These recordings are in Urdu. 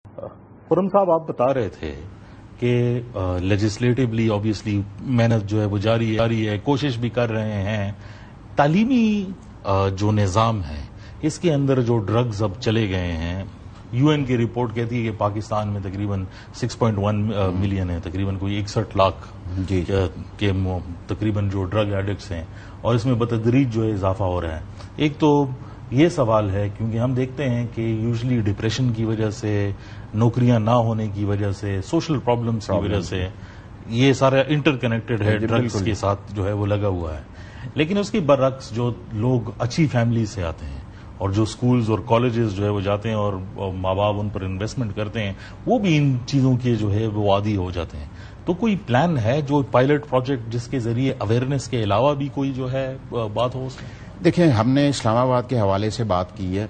خرم صاحب، آپ بتا رہے تھے کہ لیجسلیٹولی آبویسلی محنت جو ہے وہ جاری ہے، کوشش بھی کر رہے ہیں. تعلیمی جو نظام ہے اس کے اندر جو ڈرگز اب چلے گئے ہیں، یو این کی رپورٹ کہتی ہے کہ پاکستان میں تقریباً 6.1 ملین ہے، تقریباً کوئی 61 لاکھ کے تقریباً جو ڈرگ ایڈکٹس ہیں، اور اس میں بتدریج جو ہے اضافہ ہو رہا ہے. ایک تو یہ سوال ہے کیونکہ ہم دیکھتے ہیں کہ یوزلی ڈپریشن کی وجہ سے، نوکریاں نہ ہونے کی وجہ سے، سوشل پرابلمس کی وجہ سے یہ سارا انٹر کنیکٹڈ ہے، ڈرگز کے ساتھ جو ہے وہ لگا ہوا ہے. لیکن اس کے برعکس جو لوگ اچھی فیملی سے آتے ہیں اور جو سکولز اور کالجز جو ہے وہ جاتے ہیں اور ماں باپ ان پر انویسٹمنٹ کرتے ہیں، وہ بھی ان چیزوں کے جو ہے وہ عادی ہو جاتے ہیں. تو کوئی پلان ہے جو پائلٹ پروجیکٹ جس کے ذریعے اویئرنیس کے علاوہ بھی کوئی جو ہے بات ہو اس میں؟ دیکھیں، ہم نے اسلام آباد کے حوالے سے بات کی ہے،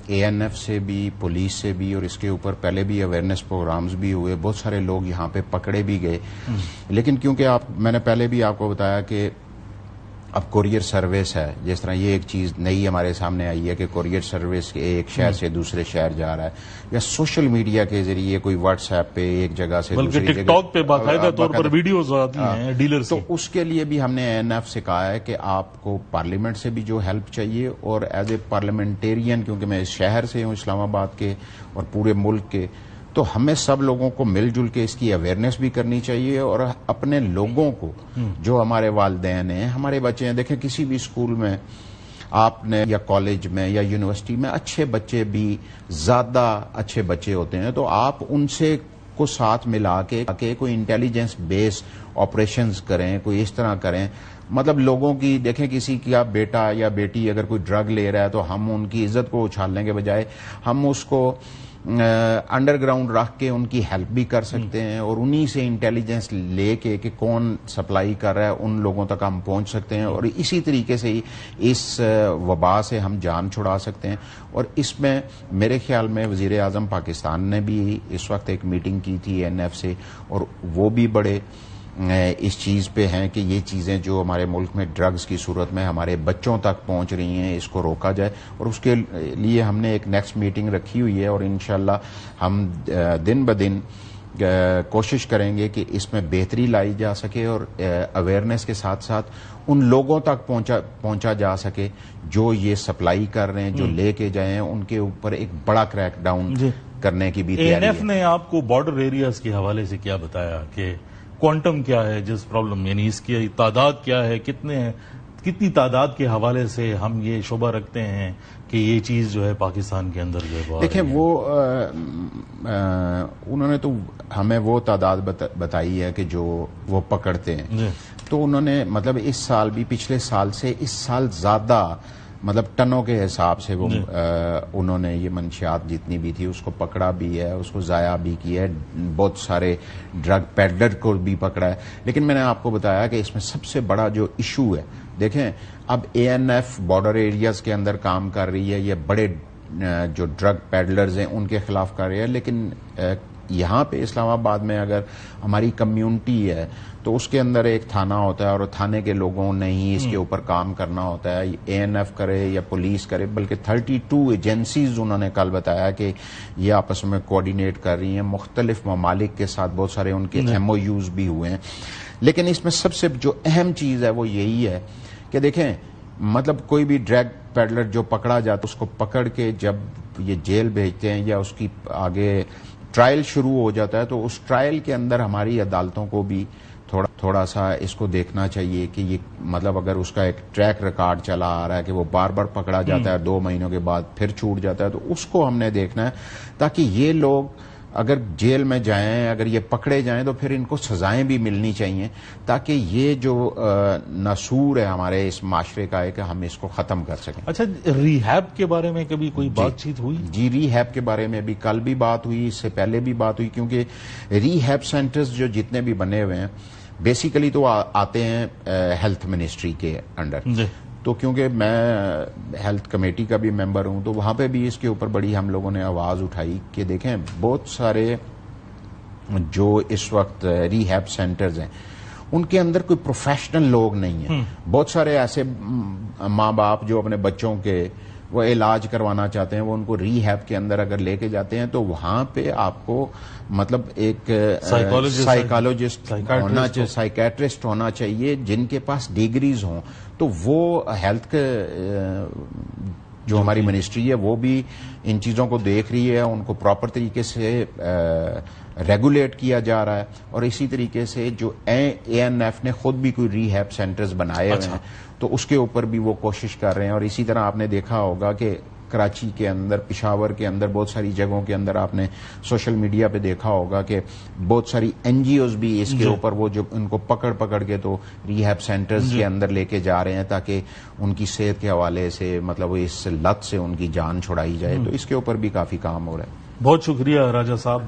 اے این ایف سے بھی، پولیس سے بھی، اور اس کے اوپر پہلے بھی اویئرنیس پروگرامز بھی ہوئے، بہت سارے لوگ یہاں پہ پکڑے بھی گئے. لیکن کیونکہ میں نے پہلے بھی آپ کو بتایا کہ اب کوریئر سروس ہے، جس طرح یہ ایک چیز نئی ہمارے سامنے آئی ہے کہ کوریئر سروس ایک شہر سے دوسرے شہر جا رہا ہے، یا سوشل میڈیا کے ذریعے کوئی واٹس ایپ پہ ایک جگہ سے دوسری جگہ، ٹک ٹاک پہ باقاعدہ طور پر ویڈیوز آتی ہیں ڈیلرز. تو اس کے لیے بھی ہم نے اے این ایف سے کہا ہے کہ آپ کو پارلیمنٹ سے بھی جو ہیلپ چاہیے، اور ایز اے پارلیمنٹیرین، کیونکہ میں اس شہر سے ہوں اسلام آباد کے اور پورے ملک کے، تو ہمیں سب لوگوں کو مل جل کے اس کی اویئرنیس بھی کرنی چاہیے، اور اپنے لوگوں کو، جو ہمارے والدین ہیں، ہمارے بچے ہیں. دیکھیں، کسی بھی اسکول میں آپ نے، یا کالج میں یا یونیورسٹی میں، اچھے بچے بھی زیادہ اچھے بچے ہوتے ہیں، تو آپ ان سے کو ساتھ ملا کے کوئی انٹیلیجنس بیس آپریشنز کریں، کوئی اس طرح کریں. مطلب لوگوں کی، دیکھیں کسی کا بیٹا یا بیٹی اگر کوئی ڈرگ لے رہا ہے تو ہم ان کی عزت کو اچھالنے کے بجائے ہم اس کو انڈر گراؤنڈ رکھ کے ان کی ہیلپ بھی کر سکتے ہیں، اور انہی سے انٹیلیجنس لے کے کہ کون سپلائی کر رہا ہے ان لوگوں تک ہم پہنچ سکتے ہیں، اور اسی طریقے سے ہی اس وبا سے ہم جان چھڑا سکتے ہیں. اور اس میں میرے خیال میں وزیر اعظم پاکستان نے بھی اس وقت ایک میٹنگ کی تھی اے این ایف سے، اور وہ بھی بڑے اس چیز پہ ہیں کہ یہ چیزیں جو ہمارے ملک میں ڈرگز کی صورت میں ہمارے بچوں تک پہنچ رہی ہیں، اس کو روکا جائے. اور اس کے لیے ہم نے ایک نیکسٹ میٹنگ رکھی ہوئی ہے، اور انشاءاللہ ہم دن بدن کوشش کریں گے کہ اس میں بہتری لائی جا سکے، اور اویئرنیس کے ساتھ ساتھ ان لوگوں تک پہنچا جا سکے جو یہ سپلائی کر رہے ہیں، جو لے کے جائیں ہیں، ان کے اوپر ایک بڑا کریک ڈاؤن کرنے کی بھی تیاری ہے. اے این ایف نے آپ کو بارڈر ایریاز کے حوالے سے کیا بتایا کہ کوانٹم کیا ہے جس پرابلم، یعنی اس کی تعداد کیا ہے، کتنی تعداد کے حوالے سے ہم یہ شبہ رکھتے ہیں کہ یہ چیز جو ہے پاکستان کے اندر جو ہے؟ دیکھیں، وہ انہوں نے تو ہمیں وہ تعداد بتائی ہے کہ جو وہ پکڑتے ہیں. تو انہوں نے مطلب اس سال بھی، پچھلے سال سے اس سال زیادہ، مطلب ٹنوں کے حساب سے وہ انہوں نے یہ منشیات جتنی بھی تھی اس کو پکڑا بھی ہے، اس کو ضائع بھی کیا ہے، بہت سارے ڈرگ پیڈلر کو بھی پکڑا ہے. لیکن میں نے آپ کو بتایا کہ اس میں سب سے بڑا جو ایشو ہے، دیکھیں اب اے این ایف بارڈر ایریاز کے اندر کام کر رہی ہے، یہ بڑے جو ڈرگ پیڈلرز ہیں ان کے خلاف کر رہی ہے. لیکن یہاں پہ اسلام آباد میں اگر ہماری کمیونٹی ہے تو اس کے اندر ایک تھانہ ہوتا ہے، اور تھانے کے لوگوں نے ہی اس کے اوپر کام کرنا ہوتا ہے. اے این ایف کرے یا پولیس کرے، بلکہ 32 ایجنسیز انہوں نے کل بتایا کہ یہ آپس میں کوآرڈینیٹ کر رہی ہیں، مختلف ممالک کے ساتھ بہت سارے ان کے ایم او یوز بھی ہوئے ہیں. لیکن اس میں سب سے جو اہم چیز ہے وہ یہی ہے کہ دیکھیں، مطلب کوئی بھی ڈرگ پیڈلر جو پکڑا جاتا ہے اس کو پکڑ کے جب یہ جیل بھیجتے ہیں یا اس کی آگے ٹرائل شروع ہو جاتا ہے، تو اس ٹرائل کے اندر ہماری عدالتوں کو بھی تھوڑا سا اس کو دیکھنا چاہیے کہ یہ مطلب اگر اس کا ایک ٹریک ریکارڈ چلا آ رہا ہے کہ وہ بار بار پکڑا جاتا ہے، 2 مہینوں کے بعد پھر چھوٹ جاتا ہے، تو اس کو ہم نے دیکھنا ہے تاکہ یہ لوگ اگر جیل میں جائیں، اگر یہ پکڑے جائیں تو پھر ان کو سزائیں بھی ملنی چاہیے، تاکہ یہ جو ناسور ہے ہمارے اس معاشرے کا ہے کہ ہم اس کو ختم کر سکیں. اچھا، ریہیب کے بارے میں کبھی کوئی بات چیت ہوئی؟ جی، ریہیب کے بارے میں بھی کل بھی بات ہوئی، اس سے پہلے بھی بات ہوئی، کیونکہ ریہیب سینٹرز جو جتنے بھی بنے ہوئے ہیں بیسیکلی تو آتے ہیں ہیلتھ منسٹری کے انڈر. تو کیونکہ میں ہیلتھ کمیٹی کا بھی ممبر ہوں، تو وہاں پہ بھی اس کے اوپر بڑی ہم لوگوں نے آواز اٹھائی کہ دیکھیں بہت سارے جو اس وقت ریہیب سینٹرز ہیں ان کے اندر کوئی پروفیشنل لوگ نہیں ہیں. بہت سارے ایسے ماں باپ جو اپنے بچوں کے وہ علاج کروانا چاہتے ہیں، وہ ان کو ری ہیب کے اندر اگر لے کے جاتے ہیں تو وہاں پہ آپ کو مطلب ایک سائیکالوجسٹ ہونا چاہیے، سائیکیٹرسٹ ہونا چاہیے جن کے پاس ڈگریز ہوں. تو وہ ہیلتھ جو ہماری منسٹری ہے وہ بھی ان چیزوں کو دیکھ رہی ہے، ان کو پراپر طریقے سے ریگولیٹ کیا جا رہا ہے. اور اسی طریقے سے جو اے این ایف نے خود بھی کوئی ری ہیب سینٹرز بنائے ہوئے ہیں تو اس کے اوپر بھی وہ کوشش کر رہے ہیں. اور اسی طرح آپ نے دیکھا ہوگا کہ کراچی کے اندر، پشاور کے اندر، بہت ساری جگہوں کے اندر آپ نے سوشل میڈیا پہ دیکھا ہوگا کہ بہت ساری این جی اوز بھی اس کے اوپر وہ جو ان کو پکڑ کے تو ری ہیب سینٹرز کے اندر لے کے جا رہے ہیں تاکہ ان کی صحت کے حوالے سے مطلب اس لت سے ان کی جان چھڑائی جائے. تو اس کے اوپر بھی کافی کام ہو رہا ہے. بہت شکریہ راجہ صاحب.